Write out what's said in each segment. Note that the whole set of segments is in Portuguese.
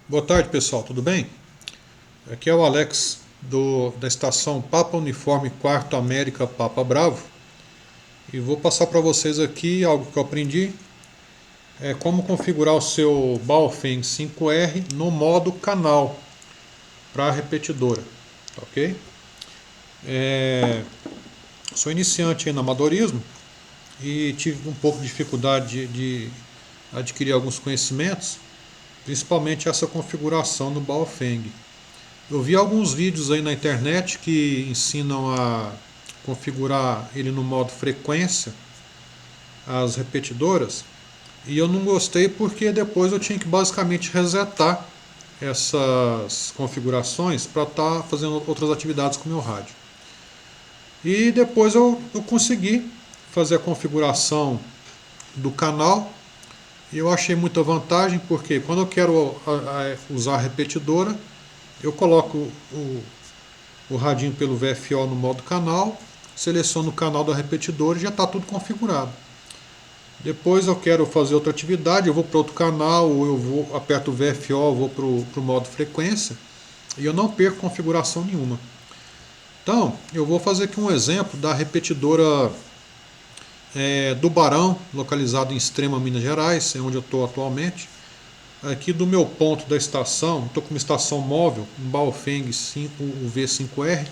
Boa tarde, pessoal, tudo bem? Aqui é o Alex da estação Papa Uniforme 4 América Papa Bravo e vou passar para vocês aqui algo que eu aprendi, como configurar o seu Baofeng 5R no modo canal para repetidora, tá ok? Sou iniciante no amadorismo e tive um pouco de dificuldade de adquirir alguns conhecimentos, principalmente essa configuração no Baofeng. Eu vi alguns vídeos aí na internet que ensinam a configurar ele no modo frequência, as repetidoras, e eu não gostei porque depois eu tinha que basicamente resetar essas configurações para estar fazendo outras atividades com o meu rádio. E depois eu consegui fazer a configuração do canal e eu achei muita vantagem porque quando eu quero usar a repetidora, eu coloco o radinho pelo VFO no modo canal, seleciono o canal da repetidora e já está tudo configurado. Depois eu quero fazer outra atividade, eu vou para outro canal, ou aperto o VFO, vou para o modo frequência e eu não perco configuração nenhuma. Então, eu vou fazer aqui um exemplo da repetidora do Barão, localizado em Extrema, Minas Gerais, é onde eu estou atualmente. Aqui do meu ponto da estação, estou com uma estação móvel, um Baofeng 5, o V5R.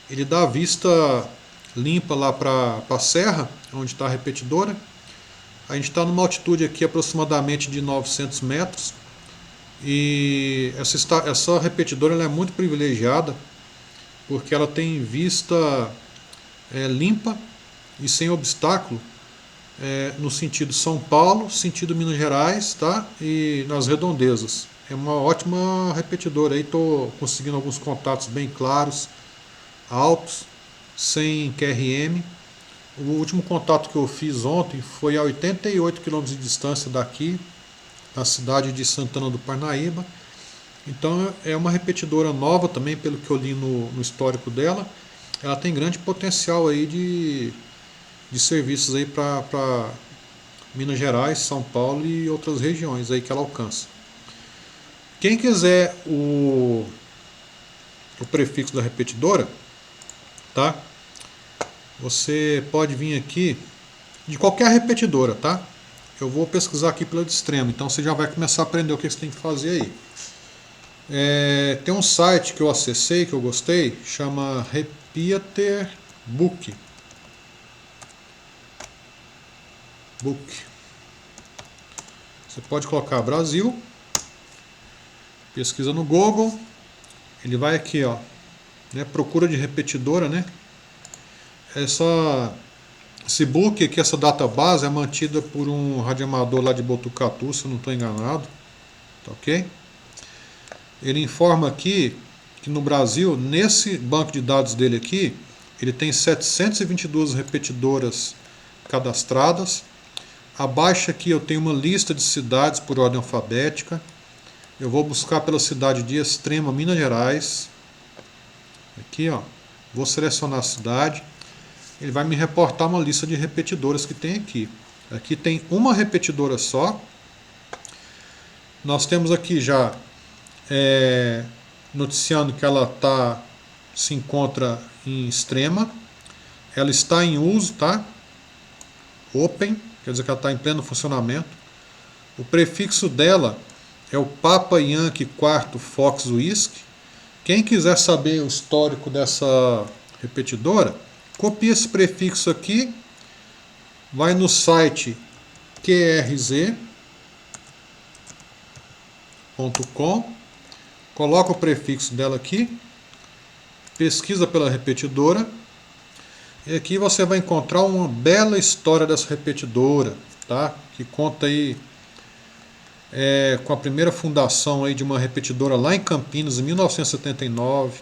Ele dá vista limpa lá para a serra, onde está a repetidora. A gente está numa altitude aqui aproximadamente de 900 metros. E essa repetidora ela é muito privilegiada, porque ela tem vista limpa e sem obstáculo, no sentido São Paulo, sentido Minas Gerais, tá? E nas redondezas. É uma ótima repetidora. Aí estou conseguindo alguns contatos bem claros, altos, sem QRM. O último contato que eu fiz ontem foi a 88 km de distância daqui, na cidade de Santana do Parnaíba. Então é uma repetidora nova também, pelo que eu li no histórico dela. Ela tem grande potencial aí de serviços aí para Minas Gerais, São Paulo e outras regiões aí que ela alcança. Quem quiser o prefixo da repetidora, tá? Você pode vir aqui de qualquer repetidora, tá? Eu vou pesquisar aqui pela de extremo, então você já vai começar a aprender o que você tem que fazer aí. Tem um site que eu acessei, que eu gostei, chama Repeater Book. Você pode colocar Brasil, pesquisa no Google, ele vai aqui, ó, né, procura de repetidora, né? Esse book aqui, essa database é mantida por um radioamador lá de Botucatu, se eu não estou enganado, tá ok? Ele informa aqui que no Brasil, nesse banco de dados dele aqui, ele tem 722 repetidoras cadastradas. Abaixo aqui eu tenho uma lista de cidades por ordem alfabética. Eu vou buscar pela cidade de Extrema, Minas Gerais. Aqui, ó, vou selecionar a cidade. Ele vai me reportar uma lista de repetidoras que tem aqui. Aqui tem uma repetidora só. Nós temos aqui já noticiando que ela se encontra em Extrema. Ela está em uso, tá? Open, quer dizer que ela está em pleno funcionamento. O prefixo dela é o Papa Yankee 4 Fox Whisky. Quem quiser saber o histórico dessa repetidora, copia esse prefixo aqui, vai no site qrz.com, coloca o prefixo dela aqui, pesquisa pela repetidora, e aqui você vai encontrar uma bela história dessa repetidora, tá? Que conta aí com a primeira fundação aí de uma repetidora lá em Campinas, em 1979.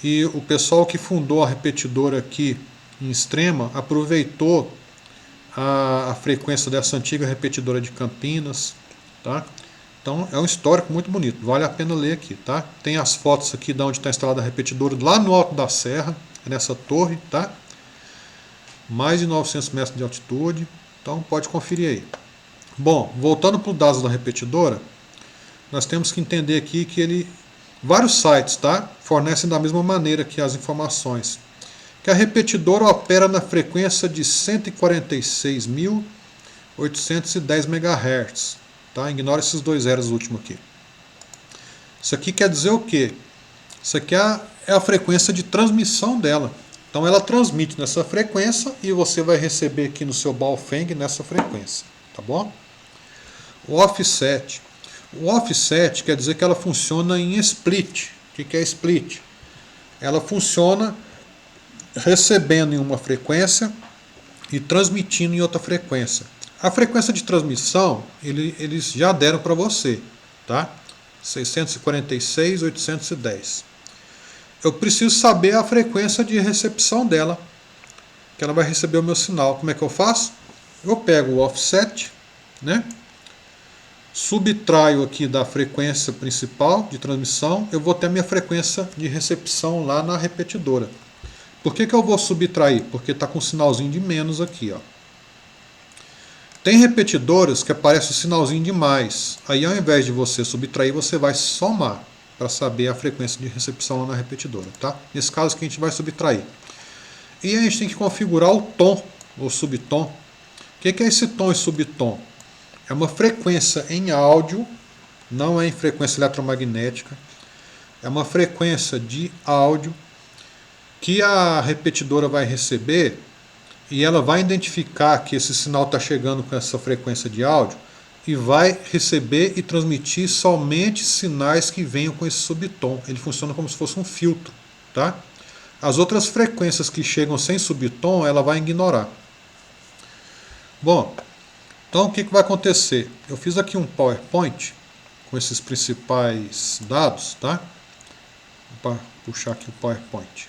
E o pessoal que fundou a repetidora aqui em Extrema aproveitou a frequência dessa antiga repetidora de Campinas, tá? Então é um histórico muito bonito, vale a pena ler aqui, tá? Tem as fotos aqui de onde está instalada a repetidora, lá no alto da serra, nessa torre, tá? Mais de 900 metros de altitude, então pode conferir aí. Bom, voltando para o dados da repetidora, nós temos que entender aqui que vários sites, tá, fornecem da mesma maneira que as informações. Que a repetidora opera na frequência de 146.810 MHz. Tá? Ignora esses dois zeros últimos aqui. Isso aqui quer dizer o quê? Isso aqui é a frequência de transmissão dela. Então ela transmite nessa frequência e você vai receber aqui no seu Baofeng nessa frequência. Tá bom? O offset. O offset quer dizer que ela funciona em split. O que é split? Ela funciona recebendo em uma frequência e transmitindo em outra frequência. A frequência de transmissão, eles já deram para você, tá? 646, 810. Eu preciso saber a frequência de recepção dela, que ela vai receber o meu sinal. Como é que eu faço? Eu pego o offset, né? Subtraio aqui da frequência principal de transmissão, eu vou ter a minha frequência de recepção lá na repetidora. Por que eu vou subtrair? Porque está com um sinalzinho de menos aqui, ó. Tem repetidoras que aparece o sinalzinho de mais. Aí ao invés de você subtrair, você vai somar para saber a frequência de recepção lá na repetidora, tá? Nesse caso que a gente vai subtrair. E a gente tem que configurar o tom, ou subtom. O que é esse tom e subtom? É uma frequência em áudio, não é em frequência eletromagnética. É uma frequência de áudio que a repetidora vai receber e ela vai identificar que esse sinal está chegando com essa frequência de áudio e vai receber e transmitir somente sinais que venham com esse subtom. Ele funciona como se fosse um filtro, tá? As outras frequências que chegam sem subtom, ela vai ignorar. Bom, então o que vai acontecer? Eu fiz aqui um PowerPoint com esses principais dados, tá? Vou puxar aqui o PowerPoint.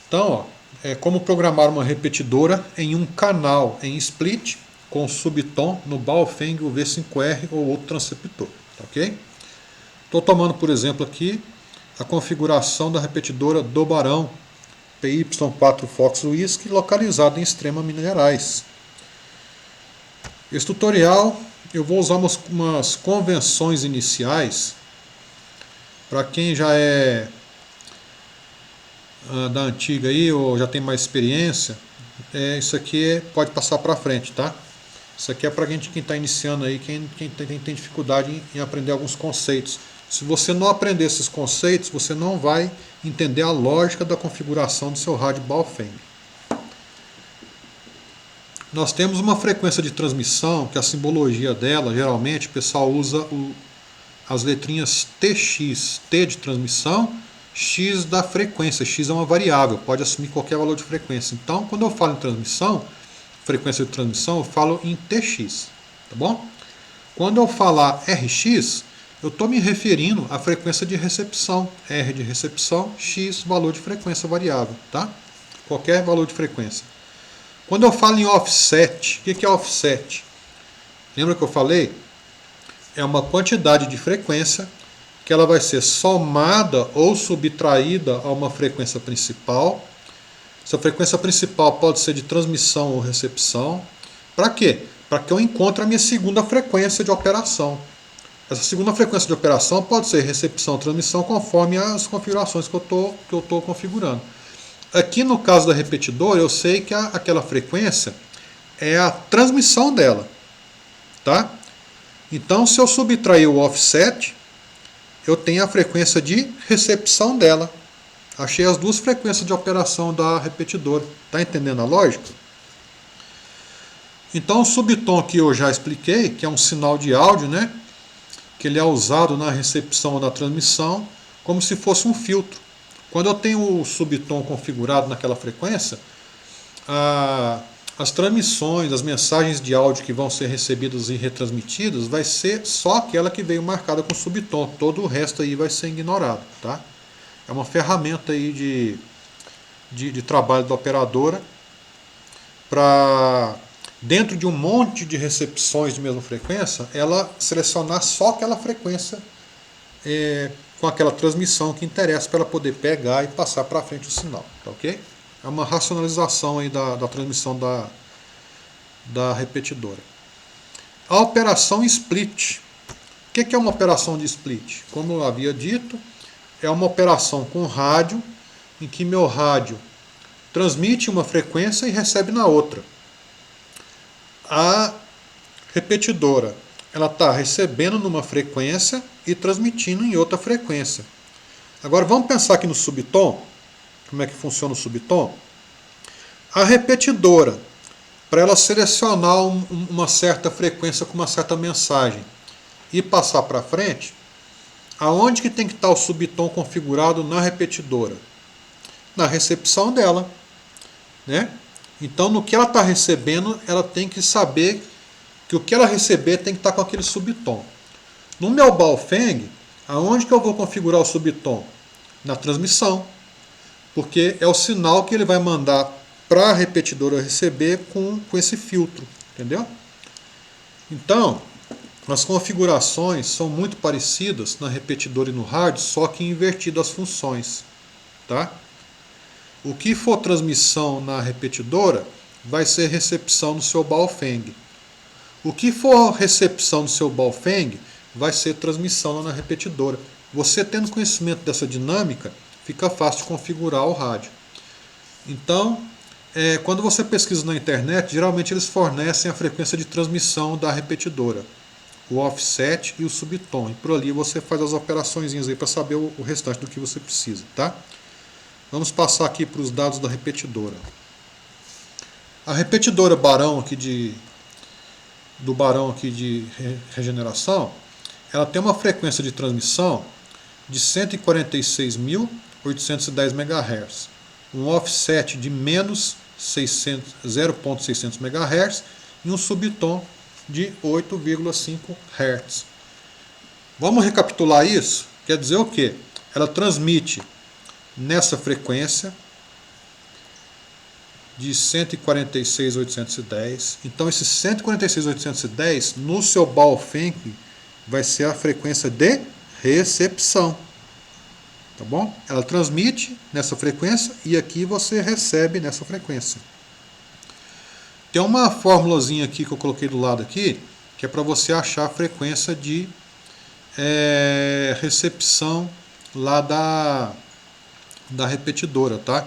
Então, ó, é como programar uma repetidora em um canal em split com subtom no Baofeng UV5R ou outro transceptor, tá ok? Estou tomando, por exemplo, aqui a configuração da repetidora do Barão PY4 Fox Whisky localizada em Extrema, Minas Gerais. Esse tutorial eu vou usar umas convenções iniciais para quem já é da antiga aí ou já tem mais experiência. Isso aqui pode passar para frente, tá? Isso aqui é para quem está iniciando aí, quem tem dificuldade em aprender alguns conceitos. Se você não aprender esses conceitos, você não vai entender a lógica da configuração do seu rádio Baofeng. Nós temos uma frequência de transmissão, que a simbologia dela, geralmente, o pessoal usa as letrinhas TX, T de transmissão, X da frequência. X é uma variável, pode assumir qualquer valor de frequência. Então, quando eu falo em transmissão, frequência de transmissão, eu falo em TX, tá bom? Quando eu falar RX, eu estou me referindo à frequência de recepção. R de recepção, X, valor de frequência variável, tá? Qualquer valor de frequência. Quando eu falo em offset, o que é offset? Lembra que eu falei? É uma quantidade de frequência que ela vai ser somada ou subtraída a uma frequência principal. Essa frequência principal pode ser de transmissão ou recepção. Para quê? Para que eu encontre a minha segunda frequência de operação. Essa segunda frequência de operação pode ser recepção ou transmissão conforme as configurações que eu estou configurando. Aqui no caso da repetidora, eu sei que aquela frequência é a transmissão dela, tá? Então, se eu subtrair o offset, eu tenho a frequência de recepção dela. Achei as duas frequências de operação da repetidora. Tá entendendo a lógica? Então, o subtom que eu já expliquei, que é um sinal de áudio, né? Que ele é usado na recepção ou na transmissão, como se fosse um filtro. Quando eu tenho o subtom configurado naquela frequência, as transmissões, as mensagens de áudio que vão ser recebidas e retransmitidas, vai ser só aquela que veio marcada com subtom. Todo o resto aí vai ser ignorado, tá? É uma ferramenta aí de trabalho da operadora para, dentro de um monte de recepções de mesma frequência, ela selecionar só aquela frequência com aquela transmissão que interessa para ela poder pegar e passar para frente o sinal, tá ok? É uma racionalização aí da transmissão da repetidora. A operação split. O que é uma operação de split? Como eu havia dito, é uma operação com rádio, em que meu rádio transmite uma frequência e recebe na outra. A repetidora, ela está recebendo numa frequência e transmitindo em outra frequência. Agora vamos pensar aqui no subtom. Como é que funciona o subtom? A repetidora, para ela selecionar uma certa frequência com uma certa mensagem e passar para frente, aonde que tem que estar o subtom configurado na repetidora? Na recepção dela, né? Então, no que ela está recebendo, ela tem que saber que o que ela receber tem que estar com aquele subtom. No meu Baofeng, aonde que eu vou configurar o subtom? Na transmissão, porque é o sinal que ele vai mandar para a repetidora receber com esse filtro, entendeu? Então, as configurações são muito parecidas na repetidora e no rádio, só que invertido as funções, tá? O que for transmissão na repetidora vai ser recepção no seu Baofeng. O que for recepção no seu Baofeng vai ser transmissão lá na repetidora. Você tendo conhecimento dessa dinâmica, fica fácil de configurar o rádio. Então, quando você pesquisa na internet, geralmente eles fornecem a frequência de transmissão da repetidora, o offset e o subtom. E por ali você faz as operações aí para saber o restante do que você precisa, tá? Vamos passar aqui para os dados da repetidora. A repetidora Barão aqui do Barão aqui de regeneração, ela tem uma frequência de transmissão de 146.810 MHz, um offset de menos 0.600 MHz e um subtom de 8,5 Hz. Vamos recapitular isso? Quer dizer o quê? Ela transmite nessa frequência de 146.810. Então esse 146.810 no seu Baofeng vai ser a frequência de recepção. Tá bom? Ela transmite nessa frequência e aqui você recebe nessa frequência. Tem uma formulazinha aqui que eu coloquei do lado aqui, que é para você achar a frequência de recepção lá da repetidora, tá?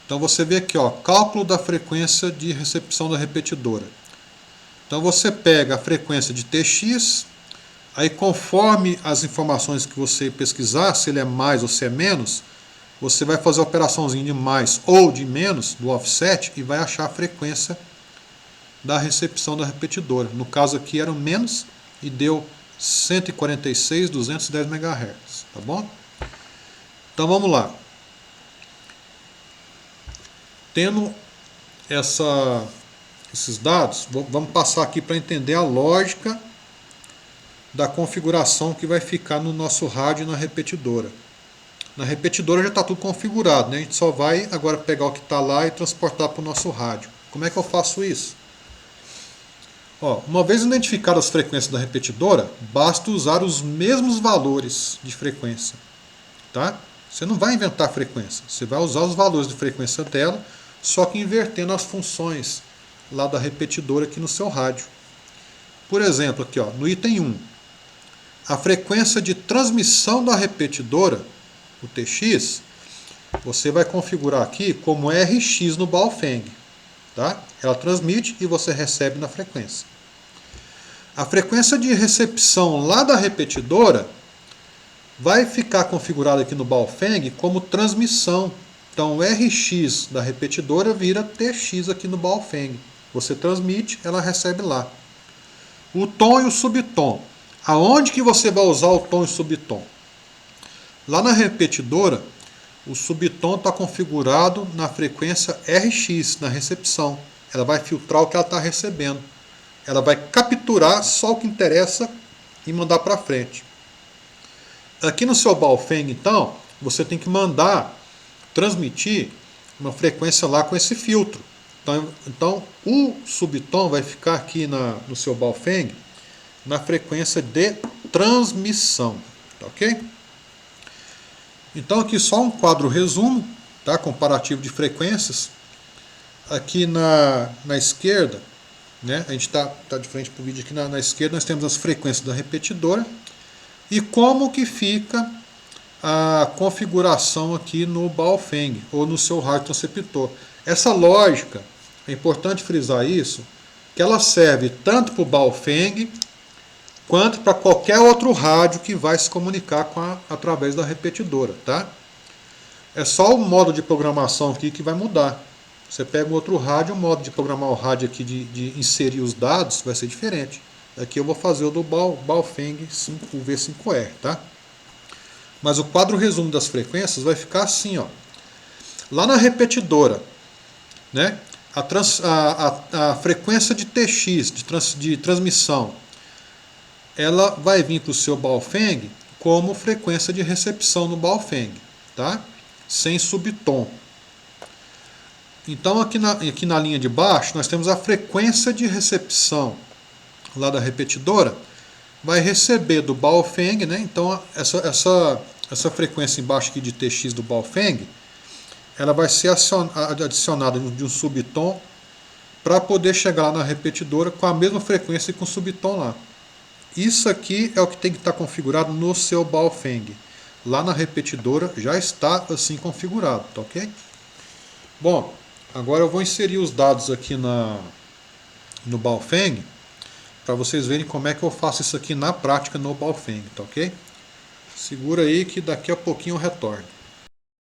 Então você vê aqui, ó, cálculo da frequência de recepção da repetidora. Então você pega a frequência de Tx, aí conforme as informações que você pesquisar, se ele é mais ou se é menos, você vai fazer a operaçãozinha de mais ou de menos do offset e vai achar a frequência da recepção da repetidora. No caso aqui era o menos e deu 146.210 MHz, tá bom? Então vamos lá. Tendo esses dados, vamos passar aqui para entender a lógica da configuração que vai ficar no nosso rádio e na repetidora. Na repetidora já está tudo configurado, né? A gente só vai agora pegar o que está lá e transportar para o nosso rádio. Como é que eu faço isso? Ó, uma vez identificadas as frequências da repetidora, basta usar os mesmos valores de frequência, tá? Você não vai inventar frequência, você vai usar os valores de frequência dela, só que invertendo as funções lá da repetidora aqui no seu rádio. Por exemplo, aqui ó, no item 1, a frequência de transmissão da repetidora, o Tx, você vai configurar aqui como Rx no Baofeng. Tá? Ela transmite e você recebe na frequência. A frequência de recepção lá da repetidora vai ficar configurada aqui no Baofeng como transmissão. Então, o Rx da repetidora vira Tx aqui no Baofeng. Você transmite, ela recebe lá. O tom e o subtom. Aonde que você vai usar o tom e o subtom? Lá na repetidora, o subtom está configurado na frequência Rx, na recepção. Ela vai filtrar o que ela está recebendo. Ela vai capturar só o que interessa e mandar para frente. Aqui no seu Baofeng, então, você tem que transmitir uma frequência lá com esse filtro. Então o subtom vai ficar aqui no seu Baofeng na frequência de transmissão. Tá ok? Então aqui só um quadro resumo, tá? Comparativo de frequências. Aqui na esquerda né? A gente está de frente para o vídeo aqui na esquerda, nós temos as frequências da repetidora e como que fica a configuração aqui no Baofeng ou no seu rádio transceptor. Essa lógica, é importante frisar isso, que ela serve tanto para o Baofeng quanto para qualquer outro rádio que vai se comunicar através da repetidora, tá? É só o modo de programação aqui que vai mudar. Você pega um outro rádio, o modo de programar o rádio aqui de inserir os dados vai ser diferente. Aqui eu vou fazer o do Baofeng o V5R, tá? Mas o quadro resumo das frequências vai ficar assim, ó. Lá na repetidora, né? A frequência de TX, de transmissão, ela vai vir para o seu Baofeng como frequência de recepção no Baofeng, tá? Sem subtom. Então aqui na linha de baixo nós temos a frequência de recepção lá da repetidora, vai receber do Baofeng, né? Então essa frequência embaixo aqui de TX do Baofeng, ela vai ser adicionada de um subtom para poder chegar lá na repetidora com a mesma frequência e com subtom lá. Isso aqui é o que tem que estar configurado no seu Baofeng. Lá na repetidora já está assim configurado, tá ok? Bom, agora eu vou inserir os dados aqui no Baofeng para vocês verem como é que eu faço isso aqui na prática no Baofeng, tá ok? Segura aí que daqui a pouquinho eu retorno.